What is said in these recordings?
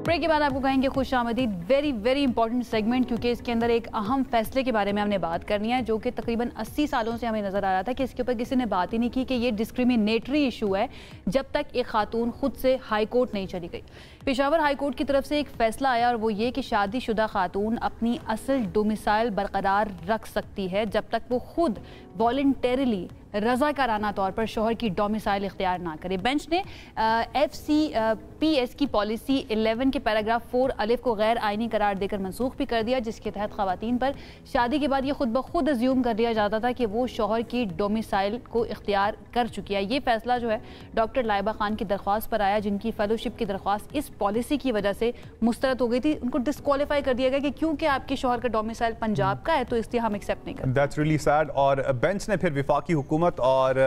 Break के बाद आपको कहेंगे खुश आमदीद। वेरी वेरी इंपॉर्टेंट सेगमेंट, क्योंकि इसके अंदर एक अहम फैसले के बारे में हमने बात करनी है जो कि तकरीबन 80 सालों से हमें नज़र आ रहा था कि इसके ऊपर किसी ने बात ही नहीं की कि ये डिस्क्रिमिनेटरी इशू है जब तक एक खातून खुद से हाई कोर्ट नहीं चली गई। पेशावर हाई कोर्ट की तरफ से एक फ़ैसला आया और वो ये कि शादीशुदा खातून अपनी असल डोमिसाइल बरकरार रख सकती है जब तक वो खुद वॉलंटरीली रज़ाकाराना तौर पर शोहर की डोमिसाइल इख्तियार ना करे। बेंच ने FCPS की पॉलिसी 11 के पैराग्राफ 4 अलिफ को गैर आइनी करार देकर मनसूख भी कर दिया, जिसके तहत ख़वातीन पर शादी के बाद ये खुद ब खुद अज्यूम कर दिया जाता था कि वो शोहर की डोमिसाइल को इख्तियार कर चुकी है। ये फैसला जो है डॉक्टर लाइबा खान की दरख्वास्त पर आया, जिनकी फेलोशिप की दरख्वास्त इस पॉलिसी की वजह से मुस्तरद हो गई थी। उनको डिस्क्वालीफाई कर दिया गया कि क्योंकि आपके शोहर का डोमिसाइल पंजाब का है तो इसलिए हम एक्सेप्ट नहीं करते। That's really sad. और बेंच ने फिर वफाकी हुकूमत और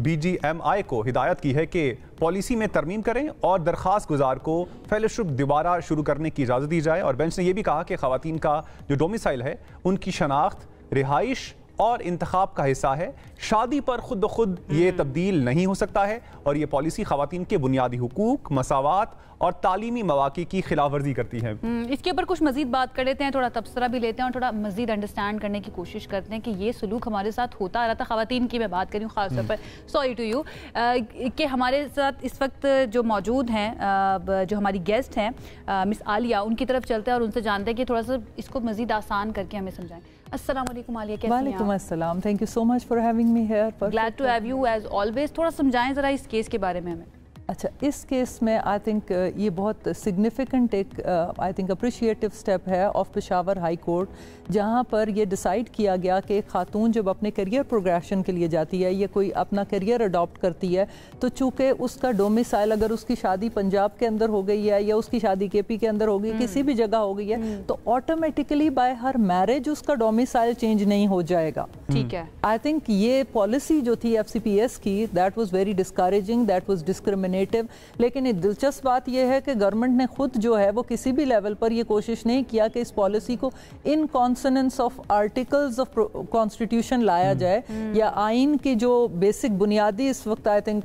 BGMI को हिदायत की है कि पॉलिसी में तरमीम करें और दरख्वास्त गुजार को फेलोशिप दोबारा शुरू करने की इजाज़त दी जाए। और बेंच ने यह भी कहा कि ख़वातीन का जो डोमिसाइल है उनकी शनाख्त, रिहाइश और इंतखाब का हिस्सा है। शादी पर खुद ब खुद ये तब्दील नहीं हो सकता है और ये पॉलिसी ख़वातीन के बुनियादी हुकूक, मसावात और तालीमी मौक़े की खिलाफ वर्जी करती है। इसके ऊपर कुछ मज़ीद बात कर लेते हैं, थोड़ा तबसरा भी लेते हैं और थोड़ा मज़ीद अंडरस्टैंड करने की कोशिश करते हैं कि ये सलूक हमारे साथ होता आ रहा था। ख़वातीन की मैं बात करी हूँ ख़ास तौर पर, सॉरी टू यू कि हमारे साथ इस वक्त जो मौजूद हैं, जो हमारी गेस्ट हैं मिस आलिया, उनकी तरफ चलते हैं और उनसे जानते हैं कि थोड़ा सा इसको मज़ीद आसान करके हमें समझाएं। अस्सलाम वालेकुम आलिया, कैसी हैं आप? वालेकुम अस्सलाम, thank you so much for having me here. Glad to have you as always. थोड़ा समझाएं ज़रा इस केस के बारे में हमें। अच्छा, इस केस में आई थिंक ये बहुत सिग्निफिकेंट एक आई थिंक अप्रिशिएटिव स्टेप है ऑफ पेशावर हाई कोर्ट, जहाँ पर ये डिसाइड किया गया कि खातून जब अपने करियर प्रोग्रेशन के लिए जाती है या कोई अपना करियर अडॉप्ट करती है तो चूँकि उसका डोमिसाइल, अगर उसकी शादी पंजाब के अंदर हो गई है या उसकी शादी KP के अंदर हो गई, किसी भी जगह हो गई है, तो ऑटोमेटिकली बाय हर मैरिज उसका डोमिसाइल चेंज नहीं हो जाएगा। ठीक है। आई थिंक ये पॉलिसी जो थी FCPS की, that was very discouraging, that was discriminative. लेकिन एक दिलचस्प बात यह है कि गवर्नमेंट ने खुद जो है वो किसी भी लेवल पर ये कोशिश नहीं किया कि इस पॉलिसी को in consonance of articles of constitution लाया जाए या आइन की जो बेसिक बुनियादी इस वक्त आई थिंक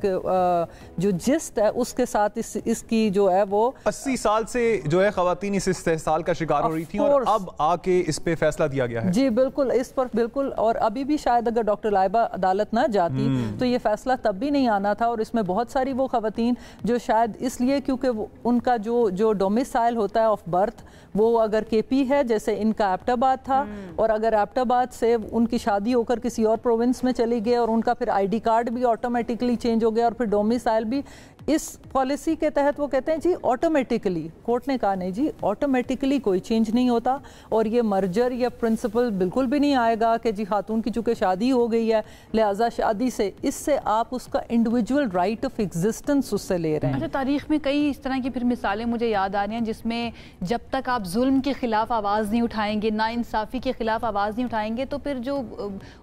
जो जिस्ट है उसके साथ इसकी जो है वो 80 साल से जो है ख़वातीन इस इस्तेहसाल का शिकार हो रही थी और अब आके इस पे फैसला दिया गया है। जी बिल्कुल, इस पर बिल्कुल। और अभी भी शायद अगर डॉक्टर लाइबा अदालत ना जाती तो ये फैसला तब भी नहीं आना था। और इसमें बहुत सारी वो ख़वातीन जो शायद इसलिए क्योंकि उनका जो डोमिसाइल होता है ऑफ बर्थ वो अगर KP है, जैसे इनका एबटाबाद था, और अगर एबटाबाद से उनकी शादी होकर किसी और प्रोविंस में चली गई और उनका फिर ID कार्ड भी ऑटोमेटिकली चेंज हो गया और फिर डोमिसाइल भी, इस पॉलिसी के तहत वो कहते हैं जी ऑटोमेटिकली, कोर्ट ने कहा नहीं जी ऑटोमेटिकली कोई चेंज नहीं होता और ये मर्जर या प्रिंसिपल बिल्कुल भी नहीं आएगा कि जी खातून की चूँकि शादी हो गई है लिहाजा शादी से इससे आप उसका इंडिविजुअल राइट ऑफ एग्जिस्टेंस उससे ले रहे हैं। अच्छा, तारीख में कई इस तरह की फिर मिसालें मुझे याद आ रही हैं जिसमें जब तक आप जुल्म के खिलाफ आवाज़ नहीं उठाएंगे, नाइंसाफ़ी के खिलाफ आवाज़ नहीं उठाएंगे, तो फिर जो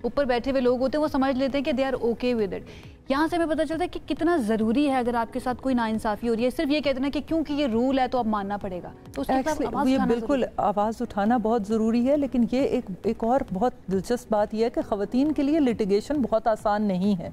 ऊपर बैठे हुए लोग होते हैं वो समझ लेते हैं कि they are okay with it. यहाँ से हमें पता चलता है कि कितना ज़रूरी है अगर आपके साथ कोई नाइंसाफ़ी हो रही है, सिर्फ ये कहते हैं कि क्योंकि ये रूल है तो अब मानना पड़ेगा, तो उसके खिलाफ आवाज़ ये उठाना बिल्कुल आवाज़ उठाना बहुत ज़रूरी है। लेकिन ये एक और बहुत दिलचस्प बात यह है कि ख़वातीन के लिए लिटिगेशन बहुत आसान नहीं है।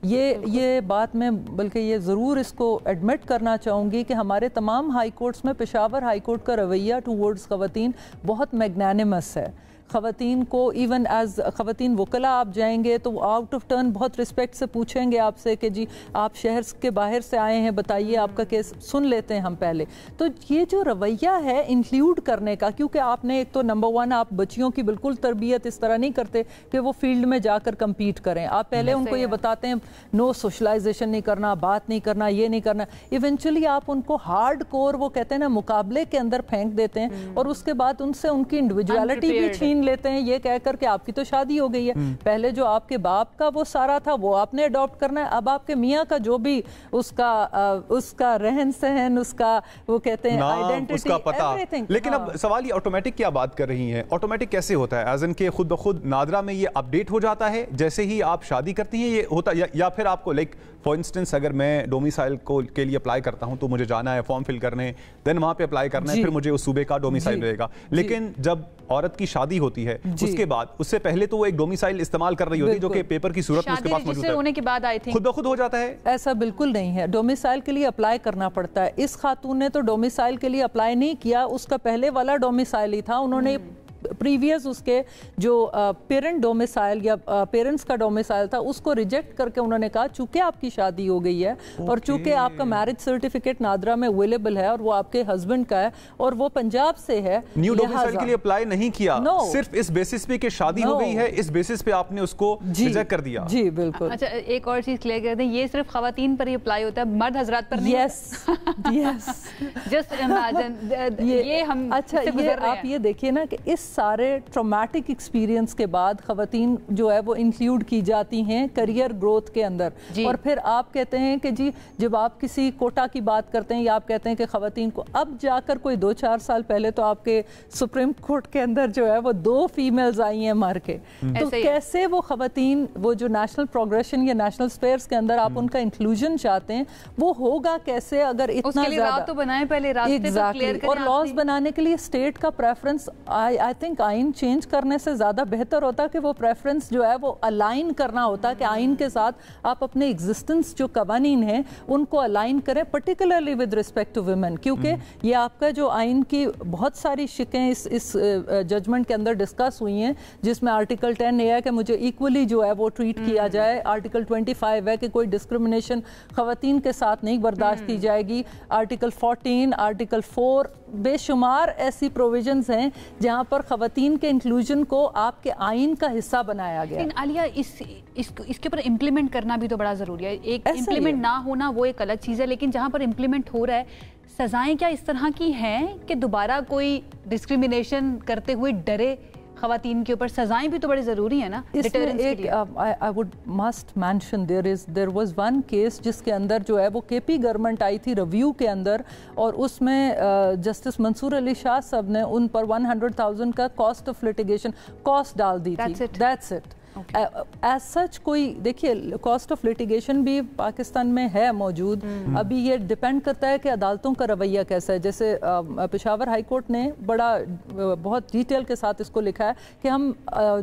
ये बात मैं बल्कि ये ज़रूर इसको एडमिट करना चाहूँगी कि हमारे तमाम हाई कोर्ट्स में पेशावर हाई कोर्ट का रवैया टूवर्ड्स ख़वातीन बहुत मैग्नानिमस है। ख़वातीन को इवन एज ख़वातीन वकला आप जाएंगे तो आउट ऑफ टर्न बहुत रिस्पेक्ट से पूछेंगे आपसे कि जी आप शहर के बाहर से आए हैं, बताइए आपका केस सुन लेते हैं हम पहले। तो ये जो रवैया है इंक्लूड करने का, क्योंकि आपने एक तो नंबर 1 आप बच्चियों की बिल्कुल तरबियत इस तरह नहीं करते कि वो फील्ड में जाकर कम्पीट करें। आप पहले उनको ये बताते हैं नो सोशलाइजेशन नहीं करना, बात नहीं करना, ये नहीं करना। इवेंचुअली आप उनको हार्ड कोर वो कहते हैं ना मुकाबले के अंदर फेंक देते हैं और उसके बाद उनसे उनकी इंडिविजुअलिटी भी छीन लेते हैं ये कहकर कि आपकी तो शादी हो गई है। पहले जो आपके बाप का वो सारा था वो आपने अडॉप्ट करना है, अब आपके मियाँ का जो भी उसका रहन सहन, उसका वो कहते हैं आइडेंटिटी, उसका पता। लेकिन अब सवाल ये ऑटोमेटिक क्या बात कर रही हैं, ऑटोमेटिक कैसे होता है? एज इन के खुद ब खुद नादरा में ये अपडेट हो जाता है जैसे ही आप शादी करती हैं ये होता, या फिर आपको लाइक फॉर इंस्टेंस अगर मैं डोमिसाइल के लिए अप्लाई करता हूं तो मुझे जाना है फॉर्म फिल करने, देन वहां पे अप्लाई करना है, फिर मुझे उस सूबे का डोमिसाइल मिलेगा। लेकिन जब औरत की शादी ہوتی ہے اس کے بعد, اس سے پہلے تو وہ ایک ڈومیسائل استعمال کر رہی ہوتی ہے جو کہ پیپر کی صورت میں اس کے پاس موجود ہے, ہونے کے بعد آئی تھنک خود بخود ہو جاتا ہے. ایسا بالکل نہیں ہے, ڈومیسائل کے لیے اپلائی کرنا پڑتا ہے. اس خاتون نے تو ڈومیسائل کے لیے اپلائی نہیں کیا, اس کا پہلے والا ڈومیسائل ہی تھا. انہوں نے پریویس اس کے جو پیرنٹ ڈومیسائل یا پیرنٹس کا ڈومیسائل تھا اس کو ریجیکٹ کر کے انہوں نے کہا چونکہ آپ کی شادی ہو گئی ہے اور چونکہ آپ کا میرج سرٹیفکیٹ نادرا میں اویلیبل ہے اور وہ آپ کے ہسبینڈ کا ہے اور وہ پنجاب سے ہے, نیو ڈومیسائل کے لیے اپلائی نہیں کیا, صرف اس بیسس پہ کہ شادی ہو گئی ہے اس بیسس پہ آپ نے اس کو ریجیکٹ کر دیا. جی بالکل. اچھا ایک اور چیز کلیئر کر دیں, یہ صرف خواتین پر ہی اپلائی ہوتا ہے, مرد حضرات پر نہیں؟ یس جسٹ امیجن یہ ہم اچھا آپ یہ دیکھیے نا کہ اس سارے ٹرامیٹک ایکسپیرینس کے بعد خواتین جو ہے وہ انکلیوڈ کی جاتی ہیں کریئر گروتھ کے اندر, اور پھر آپ کہتے ہیں کہ جی جب آپ کسی کوٹا کی بات کرتے ہیں یا آپ کہتے ہیں کہ خواتین کو, اب جا کر کوئی 2-4 سال پہلے تو آپ کے سپریم کورٹ کے اندر جو ہے وہ 2 فیمیلز آئی ہیں مار کے, تو کیسے وہ خواتین وہ جو نیشنل پروگریشن یا نیشنل سپیئرز کے اندر آپ ان کا انکلوژن چاہتے ہیں وہ ہوگا کیسے اگر اتنا زیادہ تو بنائیں پہلے راستے تو کلیئر کریں. اور لاز بنانے کے لیے اسٹیٹ کا پریفرنس آئی تھنک آئین چینج کرنے سے زیادہ بہتر ہوتا کہ وہ پریفرنس جو ہے وہ الائن کرنا ہوتا کہ آئین کے ساتھ آپ اپنے ایگزسٹنس جو قوانین ہیں ان کو الائن کریں, particularly with respect to women, کیونکہ یہ آپ کا جو آئین کی بہت ساری شکیں اس ججمنٹ کے اندر ڈسکس ہوئی ہیں جس میں آرٹیکل 10 یہ ہے کہ مجھے ایکولی جو ہے وہ ٹریٹ کیا جائے, آرٹیکل 25 ہے کہ کوئی ڈسکریمنیشن خواتین کے ساتھ نہیں برداشت کی جائے گی, آرٹیکل 14, آرٹیکل 4, بے شمار ایسی پروویژنز ہیں جہاں پر خواتین کے انکلوژن کو آپ کے آئین کا حصہ بنایا گیا. لیکن عالیہ اس کے اوپر امپلیمنٹ کرنا بھی تو بڑا ضروری ہے. ایک امپلیمنٹ نہ ہونا وہ ایک الگ چیز ہے, لیکن جہاں پر امپلیمنٹ ہو رہا ہے سزائیں کیا اس طرح کی ہیں کہ دوبارہ کوئی ڈسکریمنیشن کرتے ہوئے ڈرے خواتین کے اوپر؟ سزائیں بھی تو بڑی ضروری ہیں نا ڈیٹرنس کے لیے. I would must mention there was one case جس کے اندر جو ہے وہ کے پی گورنمنٹ آئی تھی ریویو کے اندر, اور اس میں جسٹس منصور علی شاہ صاحب نے ان پر 100,000 کا کاسٹ آف لٹیگیشن کاسٹ ڈال دی تھی. That's it. ایز سچ کوئی دیکھیے کاسٹ آف لٹیگیشن بھی پاکستان میں ہے موجود, ابھی یہ ڈیپینڈ کرتا ہے کہ عدالتوں کا رویہ کیسا ہے. جیسے پشاور ہائی کورٹ نے بہت ڈیٹیل کے ساتھ اس کو لکھا ہے کہ ہم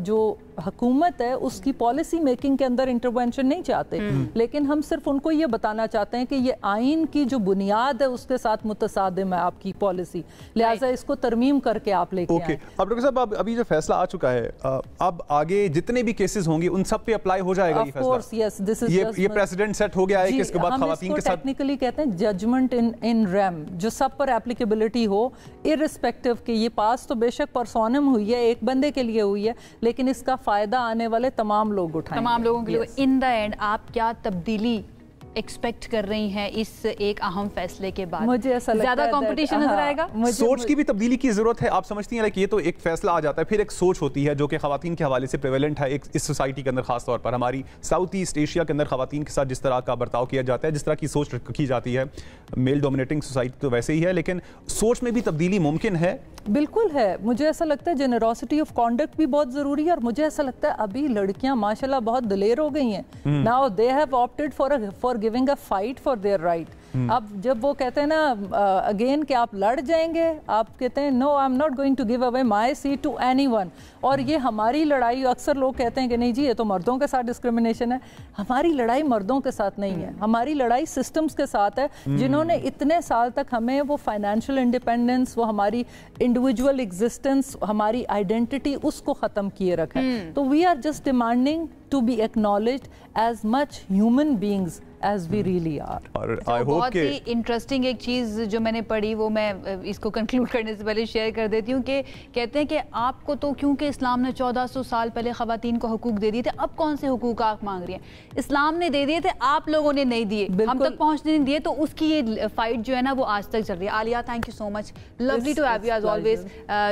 جو حکومت ہے اس کی پالیسی میکنگ کے اندر انٹرونشن نہیں چاہتے, لیکن ہم صرف ان کو یہ بتانا چاہتے ہیں کہ یہ آئین کی جو بنیاد ہے اس کے ساتھ متصادم ہے آپ کی پالیسی, لہٰذا اس کو ترمیم کر کے آپ لے کے آئیں. اب ڈاکٹر صاحب ابھی جو فیصلہ آ چکا ہے, اب آگے جتنے بھی کیسز ہوں گے ان سب پہ اپلائی ہو جائے گا یہ فیصلہ؟ یہ پریسیڈنٹ سیٹ ہو گیا ہے کہ اس کے بعد خواتین کے ساتھ ٹیکنیکلی کہتے ہیں ججمنٹ ان ریم جو سب پر اپلیکیبلٹی ہو, ارسپیکٹو کہ یہ پاس تو بے شک پرسونم ہوئی ہے, ایک بندے کے لیے ہوئی ہے, لیکن اس کا فائدہ آنے والے تمام لوگ اٹھائیں, تمام لوگوں کے لیے. ان دا اینڈ آپ کیا تبدیلی ایکسپیکٹ کر رہی ہیں اس ایک اہم فیصلے کے بعد؟ مجھے ایسا لگتا ہے زیادہ کمپٹیشن نظر آئے گا, سوچ کی بھی تبدیلی کی ضرورت ہے. آپ سمجھتی ہیں کہ یہ تو ایک فیصلہ آ جاتا ہے, پھر ایک سوچ ہوتی ہے جو کہ خواتین کے حوالے سے پریویلنٹ ہے اس سوسائٹی کے اندر, خاص طور پر ہماری ساؤتھ ایسٹ ایشیا کے اندر خواتین کے ساتھ جس طرح کا برتاؤ کیا جاتا ہے, جس طرح کی سوچ رکھی جاتی ہے, میل ڈومینیٹنگ سوسائٹی تو ویسے ہی ہے, لیکن سوچ میں بھی تبدیلی ممکن ہے. بالکل ہے. مجھے ایسا لگتا ہے جنراسٹی آف کانڈکٹ بھی بہت ضروری ہے, اور مجھے ایسا لگتا ہے ابھی لڑکیاں ماشاءاللہ بہت دلیر ہو گئی ہیں. Now they have opted for giving a fight for their right. اب جب وہ کہتے ہیں نا اگین کہ آپ لڑ جائیں گے, آپ کہتے ہیں no I am not going to give away my seat to anyone, اور یہ ہماری لڑائی, اکثر لوگ کہتے ہیں کہ نہیں جی یہ تو مردوں کے ساتھ ڈسکریمنیشن ہے. ہماری لڑائی مردوں کے ساتھ نہیں ہے, ہماری لڑائی سسٹمز کے ساتھ ہے جنہوں نے اتنے سال تک ہمیں وہ فائنینشیل انڈیپینڈنس, وہ ہماری انڈیویجول ایگزسٹنس, ہماری آئیڈینٹی اس کو ختم کیے رکھا ہے. تو we are just demanding to be acknowledged as much human beings as we really are. بہت ہی انٹرسٹنگ ایک چیز جو میں نے پڑھی وہ میں اس کو کنکلوڈ کرنے سے پہلے شیئر کر دیتی ہوں کہ کہتے ہیں کہ آپ کو تو کیونکہ اسلام نے 1400 سال پہلے خواتین کو حقوق دے دیے تھے, اب کون سے حقوق آپ مانگ رہی ہیں؟ اسلام نے دے دیے تھے, آپ لوگوں نے نہیں دیے, ہم تک پہنچنے نہیں دیے, تو اس کی یہ فائٹ جو ہے نا وہ آج تک چل رہی ہے. Alia thank you so much, lovely to have you as always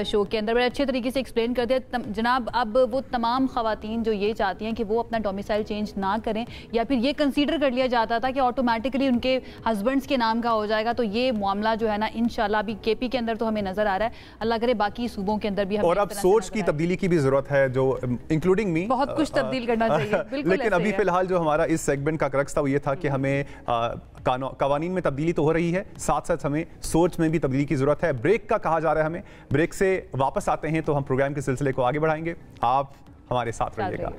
show کے اندر, بڑے اچھے طریقے سے ایکسپلین کر دیا جناب. اب وہ تمام خواتین جو یہ چاہتی ہیں کہ وہ اپنا ڈومیسائل چینج نہ کریں, یا پھر یہ کنسیڈر کر لیا جاتا تھا کہ آٹومیٹکلی ان کے हस्बैंड्स के नाम का हो जाएगा, तो ये मामला जो है ना इंशाल्लाह अभी केपी के अंदर तो हमें नजर आ रहा है, अल्लाह करे बाकी सूबों के अंदर भी हमें और अब सोच की तब्दीली की भी जरूरत है, जो इंक्लूडिंग मी बहुत कुछ तब्दील करना चाहिए। बिल्कुल लेकिन अभी फिलहाल जो हमारा इस सेगमेंट का क्रक्स था वो ये था कि हमें कवानीन में तब्दीली तो हो रही है, साथ साथ हमें सोच में भी तब्दीली की जरूरत है। ब्रेक का कहा जा रहा है हमें, ब्रेक से वापस आते हैं तो हम प्रोग्राम के सिलसिले को आगे बढ़ाएंगे, आप हमारे साथ रहिएगा।